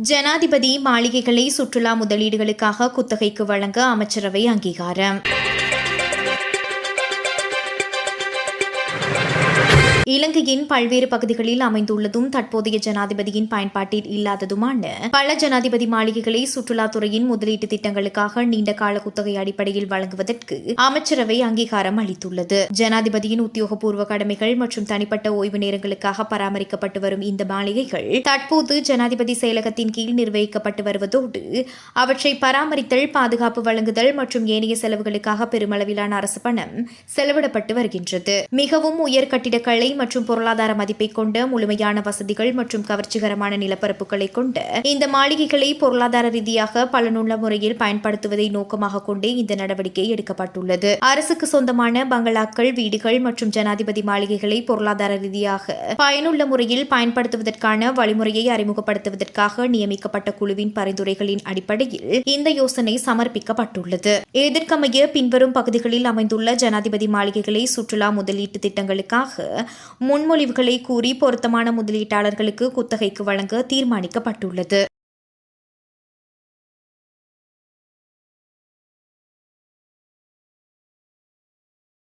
ஜனாதிபதி மாளிகைகளை சுற்றுலா முதலீடுகளுக்காக குத்தகைக்கு வழங்க அமைச்சரவை அங்கீகாரம். இலங்கையின் பல்வேறு பகுதிகளில் அமைந்துள்ளதும் தற்போதைய ஜனாதிபதியின் பயன்பாட்டில் இல்லாததுமான பல ஜனாதிபதி மாளிகைகளை சுற்றுலாத்துறையின் முதலீட்டு திட்டங்களுக்காக நீண்டகால குத்தகை அடிப்படையில் வழங்குவதற்கு அமைச்சரவை அங்கீகாரம் அளித்துள்ளது. ஜனாதிபதியின் உத்தியோகபூர்வ கடமைகள் மற்றும் தனிப்பட்ட ஓய்வு நேரங்களுக்காக பராமரிக்கப்பட்டு வரும் இந்த மாளிகைகள் தற்போது ஜனாதிபதி செயலகத்தின் கீழ் நிர்வகிக்கப்பட்டு வருவதோடு அவற்றை பராமரித்தல், பாதுகாப்பு வழங்குதல் மற்றும் ஏனைய செலவுகளுக்காக பெருமளவிலான அரசு பணம் செலவிடப்பட்டு வருகின்றது. மிகவும் உயர் கட்டிடக்கலை மற்றும் பொருளாதார மதிப்பை கொண்ட முழுமையான வசதிகள் மற்றும் கவர்ச்சிகரமான நிலப்பரப்புகளை கொண்ட இந்த மாளிகைகளை பொருளாதார ரீதியாக பலனுள்ள முறையில் பயன்படுத்துவதை நோக்கமாக கொண்டே இந்த நடவடிக்கை எடுக்கப்பட்டுள்ளது. அரசுக்கு சொந்தமான பங்களாக்கள், வீடுகள் மற்றும் ஜனாதிபதி மாளிகைகளை பொருளாதார ரீதியாக பயனுள்ள முறையில் பயன்படுத்துவதற்கான வழிமுறையை அறிமுகப்படுத்துவதற்காக நியமிக்கப்பட்ட குழுவின் பரிந்துரைகளின் அடிப்படையில் இந்த யோசனை சமர்ப்பிக்கப்பட்டுள்ளது. இதற்கமைய பின்வரும் பகுதிகளில் அமைந்துள்ள ஜனாதிபதி மாளிகைகளை சுற்றுலா முதலீட்டு திட்டங்களுக்காக முன்மொழிவுகளை கூறி பொருத்தமான முதலீட்டாளர்களுக்கு குத்தகைக்கு வழங்க தீர்மானிக்கப்பட்டுள்ளது.